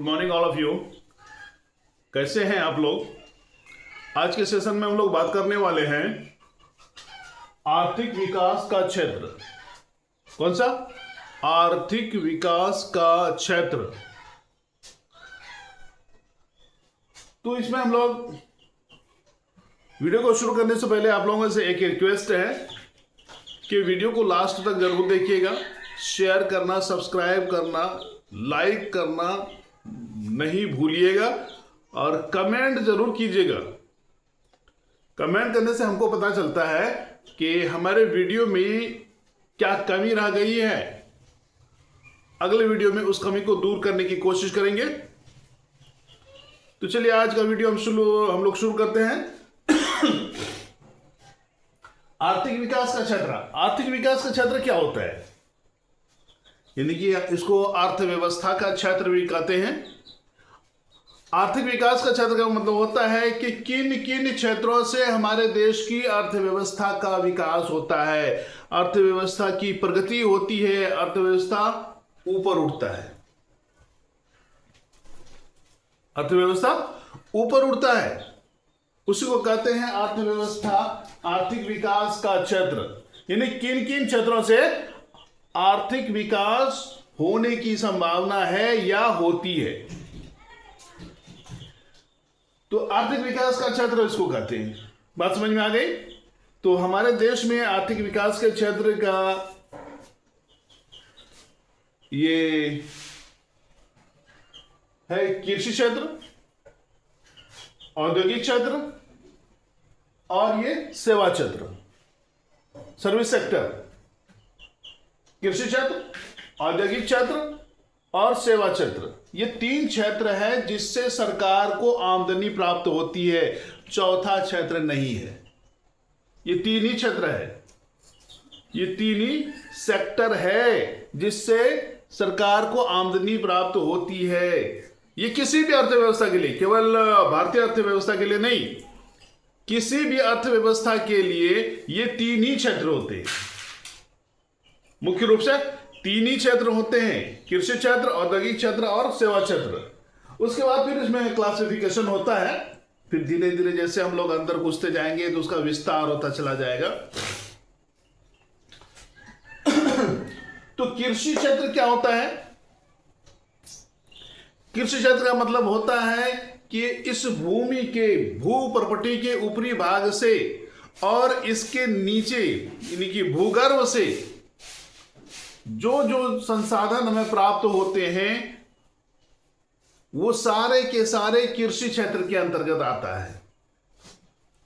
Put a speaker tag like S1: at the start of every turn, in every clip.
S1: Good morning all of you. कैसे हैं आप लोग? आज के सेशन में हम लोग बात करने वाले हैं आर्थिक विकास का क्षेत्र। कौन सा? आर्थिक विकास का क्षेत्र। तो इसमें हम लोग वीडियो को शुरू करने से पहले आप लोगों से एक रिक्वेस्ट है कि वीडियो को लास्ट तक जरूर देखिएगा। शेयर करना, सब्सक्राइब करना, लाइक करना नहीं भूलिएगा और कमेंट जरूर कीजिएगा। कमेंट करने से हमको पता चलता है कि हमारे वीडियो में क्या कमी रह गई है। अगले वीडियो में उस कमी को दूर करने की कोशिश करेंगे। तो चलिए आज का वीडियो हम लोग शुरू करते हैं। आर्थिक विकास का क्षेत्र। आर्थिक विकास का क्षेत्र क्या होता है? यानी कि इसको अर्थव्यवस्था का क्षेत्र भी कहते हैं। आर्थिक विकास का क्षेत्र का मतलब होता है कि किन किन क्षेत्रों से हमारे देश की अर्थव्यवस्था का विकास होता है, अर्थव्यवस्था की प्रगति होती है, अर्थव्यवस्था ऊपर उठता है। अर्थव्यवस्था ऊपर उठता है, उसी को कहते हैं अर्थव्यवस्था, आर्थिक विकास का क्षेत्र। यानी किन किन क्षेत्रों से आर्थिक विकास होने की संभावना है या होती है। तो आर्थिक विकास का क्षेत्र इसको कहते हैं। बात समझ में आ गई? तो हमारे देश में आर्थिक विकास के क्षेत्र का ये है कृषि क्षेत्र, औद्योगिक क्षेत्र और ये सेवा क्षेत्र, सर्विस सेक्टर। कृषि क्षेत्र, औद्योगिक क्षेत्र और सेवा क्षेत्र, ये तीन क्षेत्र है जिससे सरकार को आमदनी प्राप्त होती है। चौथा क्षेत्र नहीं है। ये तीन ही क्षेत्र है, ये तीन ही सेक्टर है जिससे सरकार को आमदनी प्राप्त होती है। ये किसी भी अर्थव्यवस्था के लिए, केवल भारतीय अर्थव्यवस्था के लिए नहीं, किसी भी अर्थव्यवस्था के लिए ये तीन ही क्षेत्र होते हैं। मुख्य रूप से तीन ही क्षेत्र होते हैं, कृषि क्षेत्र, औद्योगिक क्षेत्र और सेवा क्षेत्र। उसके बाद फिर इसमें क्लासिफिकेशन होता है। फिर धीरे धीरे जैसे हम लोग अंदर घुसते जाएंगे तो उसका विस्तार होता चला जाएगा। तो कृषि क्षेत्र क्या होता है? कृषि क्षेत्र का मतलब होता है कि इस भूमि के भू प्रॉपर्टी के ऊपरी भाग से और इसके नीचे यानी कि भूगर्भ से जो जो संसाधन हमें प्राप्त होते हैं वो सारे के सारे कृषि क्षेत्र के अंतर्गत आता है।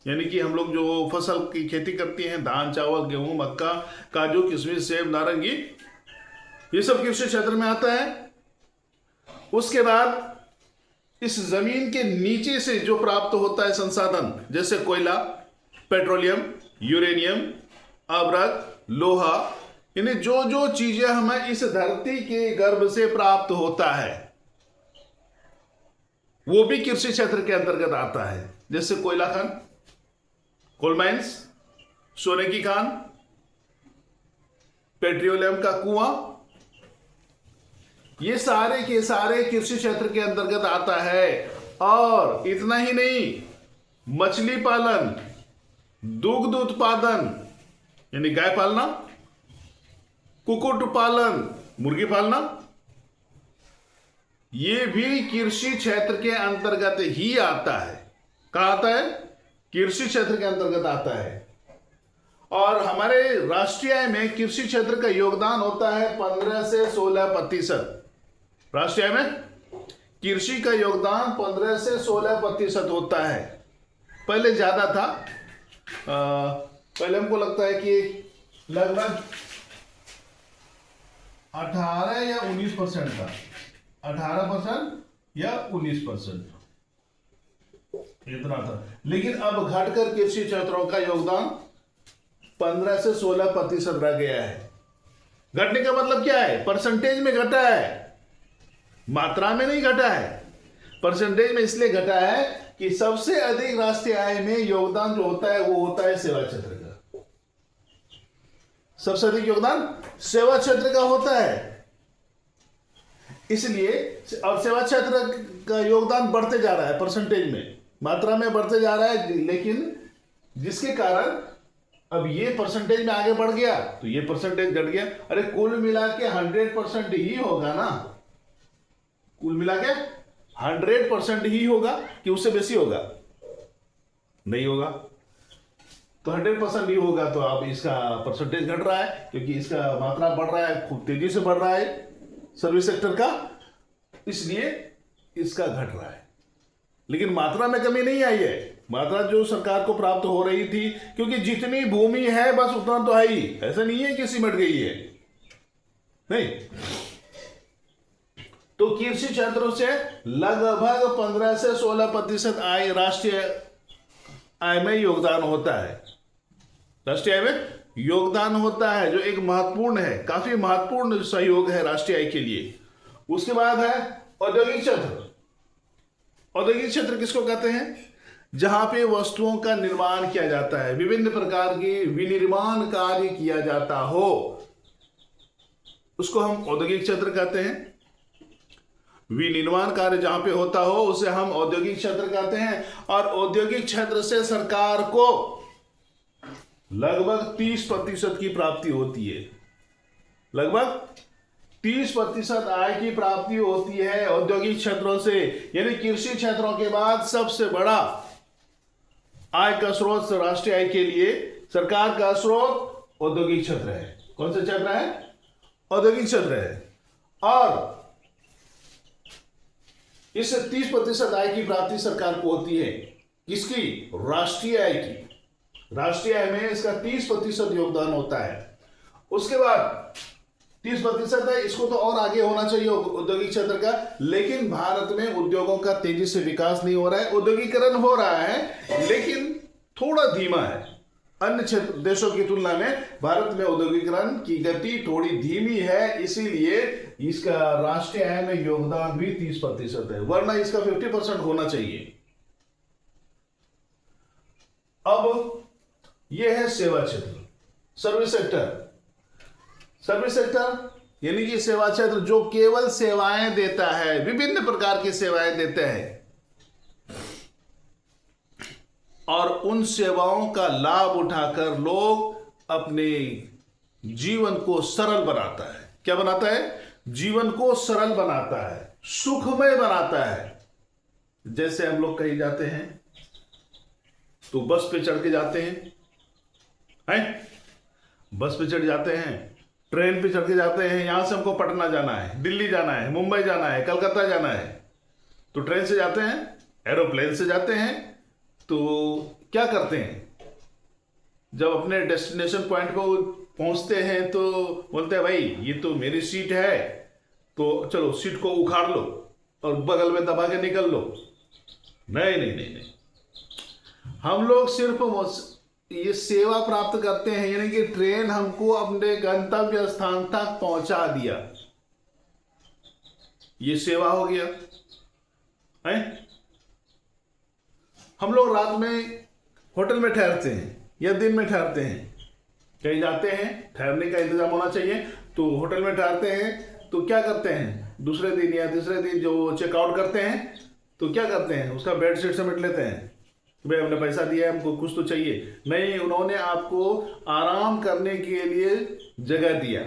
S1: यानी कि हम लोग जो फसल की खेती करते हैं, धान, चावल, गेहूं, मक्का, काजू, किशमिश, सेब, नारंगी, ये सब कृषि क्षेत्र में आता है। उसके बाद इस जमीन के नीचे से जो प्राप्त होता है संसाधन, जैसे कोयला, पेट्रोलियम, यूरेनियम, अभ्रक, लोहा, यानी जो जो चीजें हमें इस धरती के गर्भ से प्राप्त होता है वो भी कृषि क्षेत्र के अंतर्गत आता है। जैसे कोयला खान, कोल माइंस, सोने की खान, पेट्रोलियम का कुआं, ये सारे के सारे कृषि क्षेत्र के अंतर्गत आता है। और इतना ही नहीं, मछली पालन, दुग्ध उत्पादन यानी गाय पालना, कुक्कुट पालन, मुर्गी पालना, ये भी कृषि क्षेत्र के अंतर्गत ही आता है। कहाँ आता है? कृषि क्षेत्र के अंतर्गत आता है। और हमारे राष्ट्रीय आय में कृषि क्षेत्र का योगदान होता है 15 से 16%। राष्ट्रीय आय में कृषि का योगदान 15 से 16% होता है। पहले ज्यादा था। पहले हमको लगता है कि लगभग 18 या 19% था। 18% या 19% इतना था। लेकिन अब घटकर कृषि क्षेत्रों का योगदान 15 से 16% रह गया है। घटने का मतलब क्या है? परसेंटेज में घटा है, मात्रा में नहीं घटा है। परसेंटेज में इसलिए घटा है कि सबसे अधिक राष्ट्रीय आय में योगदान जो होता है वो होता है सेवा क्षेत्र का। सबसे अधिक योगदान सेवा क्षेत्र का होता है। इसलिए और सेवा क्षेत्र का योगदान बढ़ते जा रहा है, परसेंटेज में, मात्रा में बढ़ते जा रहा है, लेकिन जिसके कारण अब ये परसेंटेज में आगे बढ़ गया तो ये परसेंटेज घट गया। अरे कुल मिला के 100% ही होगा ना, कुल मिला के 100% ही होगा कि उससे बेसी होगा? नहीं होगा। तो 100% ही होगा तो अब इसका परसेंटेज घट रहा है, क्योंकि इसका मात्रा बढ़ रहा है, खूब तेजी से बढ़ रहा है सर्विस सेक्टर का, इसलिए इसका घट रहा है। लेकिन मात्रा में कमी नहीं आई है, मात्रा जो सरकार को प्राप्त हो रही थी, क्योंकि जितनी भूमि है बस उतना तो है ही, ऐसा नहीं है कि सिमट गई है, नहीं। तो कृषि क्षेत्रों से लगभग 15 से 16% आय राष्ट्रीय आय में योगदान होता है, राष्ट्रीय आय में योगदान होता है, जो एक महत्वपूर्ण है, काफी महत्वपूर्ण सहयोग है राष्ट्रीय आय के लिए। उसके बाद है औद्योगिक क्षेत्र। औद्योगिक क्षेत्र किसको कहते हैं? जहां पे वस्तुओं का निर्माण किया जाता है, विभिन्न प्रकार की विनिर्माण कार्य किया जाता हो, उसको हम औद्योगिक क्षेत्र कहते हैं। विनिर्माण कार्य जहां पे होता हो उसे हम औद्योगिक क्षेत्र कहते हैं। और औद्योगिक क्षेत्र से सरकार को लगभग 30% की प्राप्ति होती है, लगभग 30% आय की प्राप्ति होती है औद्योगिक क्षेत्रों से। यानी कृषि क्षेत्रों के बाद सबसे बड़ा आय का स्रोत राष्ट्रीय आय के लिए सरकार का स्रोत औद्योगिक क्षेत्र है। कौन सा क्षेत्र है? औद्योगिक क्षेत्र है। और इस 30% आय की प्राप्ति सरकार को होती है, किसकी? राष्ट्रीय आय की। राष्ट्रीय आय में इसका 30% योगदान होता है। उसके बाद 30% है, इसको तो और आगे होना चाहिए औद्योगिक क्षेत्र का, लेकिन भारत में उद्योगों का तेजी से विकास नहीं हो रहा है। औद्योगिकरण हो रहा है लेकिन थोड़ा धीमा है, अन्य क्षेत्र देशों की तुलना में भारत में औद्योगिकरण की गति थोड़ी धीमी है, इसीलिए इसका राष्ट्रीय आय में योगदान भी 30% है, वरना इसका 50% होना चाहिए। अब यह है सेवा क्षेत्र, सर्विस सेक्टर। सर्विस सेक्टर यानी कि सेवा क्षेत्र जो केवल सेवाएं देता है, विभिन्न प्रकार की सेवाएं देते हैं और उन सेवाओं का लाभ उठाकर लोग अपने जीवन को सरल बनाता है। क्या बनाता है? जीवन को सरल बनाता है, सुखमय बनाता है। जैसे हम लोग कहीं जाते हैं तो बस पे चढ़ के जाते हैं, बस पे चढ़ जाते हैं, ट्रेन पे चढ़ के जाते हैं। यहां से हमको पटना जाना है, दिल्ली जाना है, मुंबई जाना है, कलकत्ता जाना है, तो ट्रेन से जाते हैं, एरोप्लेन से जाते हैं। तो क्या करते हैं? जब अपने डेस्टिनेशन पॉइंट को पहुंचते हैं तो बोलते हैं भाई ये तो मेरी सीट है, तो चलो सीट को उखाड़ लो और बगल में दबा के निकल लो। नहीं नहीं नहीं नहीं, हम लोग सिर्फ ये सेवा प्राप्त करते हैं, यानी कि ट्रेन हमको अपने गंतव्य स्थान तक पहुंचा दिया, ये सेवा हो गया है। हम लोग रात में होटल में ठहरते हैं या दिन में ठहरते हैं, कहीं जाते हैं, ठहरने का इंतजाम होना चाहिए, तो होटल में ठहरते हैं। तो क्या करते हैं? दूसरे दिन या तीसरे दिन जो चेकआउट करते हैं तो क्या करते हैं? उसका बेडशीट समेट लेते हैं, भाई हमने पैसा दिया है, हमको कुछ तो चाहिए। नहीं, उन्होंने आपको आराम करने के लिए जगह दिया,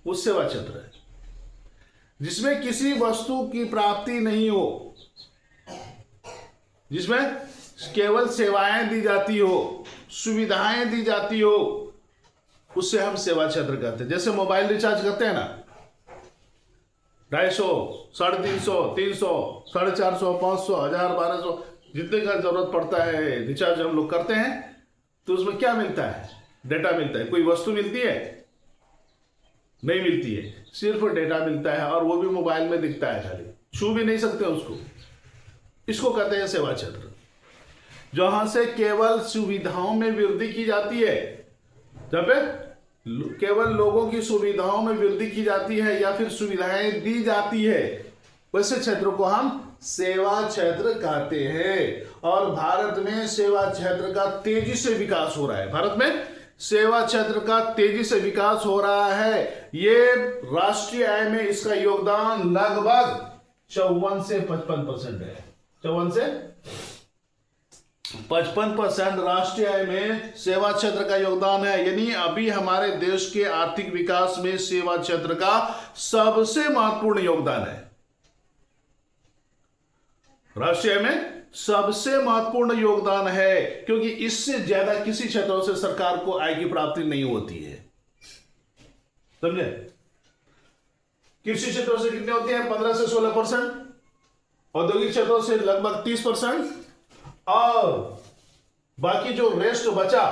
S1: वो सेवा क्षेत्र है। जिसमें किसी वस्तु की प्राप्ति नहीं हो, जिसमें केवल सेवाएं दी जाती हो, सुविधाएं दी जाती हो, उससे हम सेवा क्षेत्र कहते हैं। जैसे मोबाइल रिचार्ज करते हैं ना, 250, 350, 300, 450, 500, 1000, 1200 जितने का जरूरत पड़ता है रिचार्ज हम लोग करते हैं। तो उसमें क्या मिलता है? डेटा मिलता है। कोई वस्तु मिलती है? नहीं मिलती है, सिर्फ डेटा मिलता है, और वो भी मोबाइल में दिखता है, खाली छू भी नहीं सकते उसको। इसको कहते हैं सेवा क्षेत्र, जहां से केवल सुविधाओं में वृद्धि की जाती है, जब केवल लोगों की सुविधाओं में वृद्धि की जाती है या फिर सुविधाएं दी जाती है, वैसे क्षेत्रों को हम सेवा क्षेत्र कहते हैं। और भारत में सेवा क्षेत्र का तेजी से विकास हो रहा है। भारत में सेवा क्षेत्र का तेजी से विकास हो रहा है। ये राष्ट्रीय आय में इसका योगदान लगभग 54 से 55% है। 54 से 55% राष्ट्रीय आय में सेवा क्षेत्र का योगदान है। यानी अभी हमारे देश के आर्थिक विकास में सेवा क्षेत्र का सबसे महत्वपूर्ण योगदान है। राष्ट्रीय आय में सबसे महत्वपूर्ण योगदान है, क्योंकि इससे ज्यादा किसी क्षेत्रों से सरकार को आय की प्राप्ति नहीं होती है। समझे? कृषि क्षेत्रों से कितने होते हैं? 15 से 16%, औद्योगिक क्षेत्रों से लगभग 30%, और बाकी जो रेस्ट बचा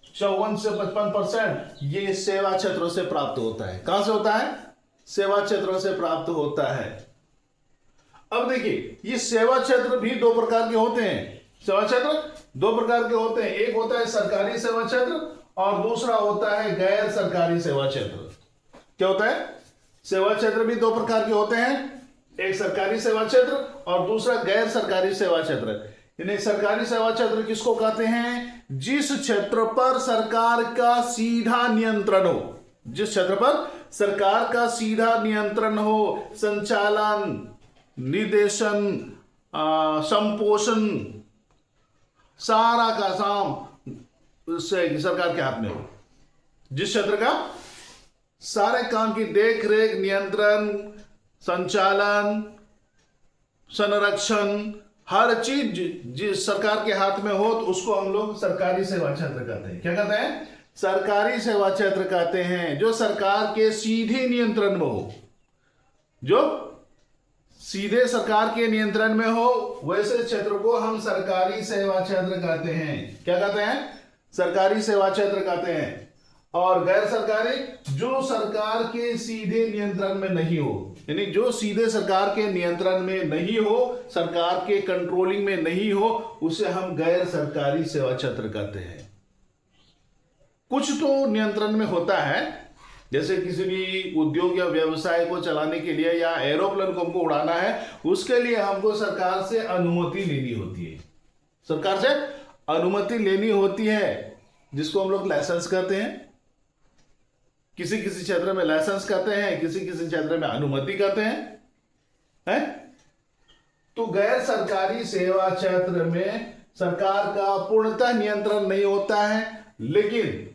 S1: 54 से 55% ये सेवा क्षेत्रों से प्राप्त होता है। कहां से होता है? सेवा क्षेत्रों से प्राप्त होता है। अब देखिए, ये सेवा क्षेत्र भी दो प्रकार के होते हैं। सेवा क्षेत्र दो प्रकार के होते हैं। एक होता है सरकारी सेवा क्षेत्र और दूसरा होता है गैर सरकारी सेवा क्षेत्र। क्या होता है? सेवा क्षेत्र भी दो प्रकार के होते हैं, एक सरकारी सेवा क्षेत्र और दूसरा गैर सरकारी सेवा क्षेत्र। यानी सरकारी सेवा क्षेत्र किसको कहते हैं? जिस क्षेत्र पर सरकार का सीधा नियंत्रण हो, जिस क्षेत्र पर सरकार का सीधा नियंत्रण हो, संचालन, निर्देशन, संपोषण, सारा का काम सरकार के हाथ में हो। जिस क्षेत्र का सारे काम की देख रेख, नियंत्रण, संचालन, संरक्षण, हर चीज जिस सरकार के हाथ में हो, तो उसको हम लोग सरकारी सेवा क्षेत्र कहते हैं। क्या कहते हैं? सरकारी सेवा क्षेत्र कहते हैं। जो सरकार के सीधे नियंत्रण में हो, जो सीधे सरकार के नियंत्रण में हो, वैसे क्षेत्र को हम सरकारी सेवा क्षेत्र कहते हैं। क्या कहते हैं? सरकारी सेवा क्षेत्र कहते हैं। और गैर सरकारी, जो सरकार के सीधे नियंत्रण में नहीं हो, यानी जो सीधे सरकार के नियंत्रण में नहीं हो, सरकार के कंट्रोलिंग में नहीं हो, उसे हम गैर सरकारी सेवा क्षेत्र कहते हैं। कुछ तो नियंत्रण में होता है, जैसे किसी भी उद्योग या व्यवसाय को चलाने के लिए या एरोप्लेन को हमको उड़ाना है, उसके लिए हमको सरकार से अनुमति लेनी होती है। सरकार से अनुमति लेनी होती है, जिसको हम लोग लाइसेंस कहते हैं। किसी किसी क्षेत्र में लाइसेंस कहते हैं, किसी किसी क्षेत्र में अनुमति कहते हैं। तो गैर सरकारी सेवा क्षेत्र में सरकार का पूर्णतः नियंत्रण नहीं होता है, लेकिन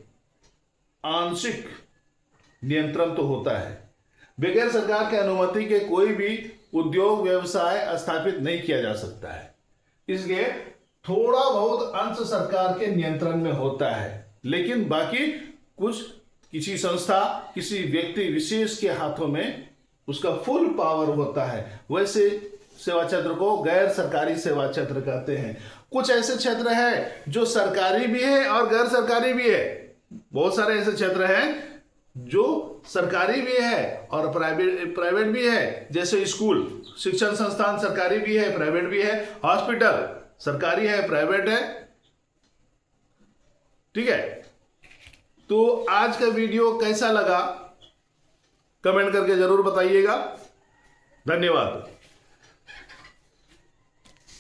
S1: आंशिक नियंत्रण तो होता है। बगैर सरकार के अनुमति के कोई भी उद्योग व्यवसाय स्थापित नहीं किया जा सकता है। इसलिए थोड़ा बहुत अंश सरकार के नियंत्रण में होता है, लेकिन बाकी कुछ किसी संस्था, किसी व्यक्ति विशेष के हाथों में उसका फुल पावर होता है। वैसे सेवा क्षेत्र को गैर सरकारी सेवा क्षेत्र कहते हैं। कुछ ऐसे क्षेत्र है जो सरकारी भी है और गैर सरकारी भी है। बहुत सारे ऐसे क्षेत्र हैं जो सरकारी भी है और प्राइवेट भी है। जैसे स्कूल, शिक्षण संस्थान सरकारी भी है, प्राइवेट भी है। हॉस्पिटल सरकारी है, प्राइवेट है। ठीक है, तो आज का वीडियो कैसा लगा कमेंट करके जरूर बताइएगा। धन्यवाद।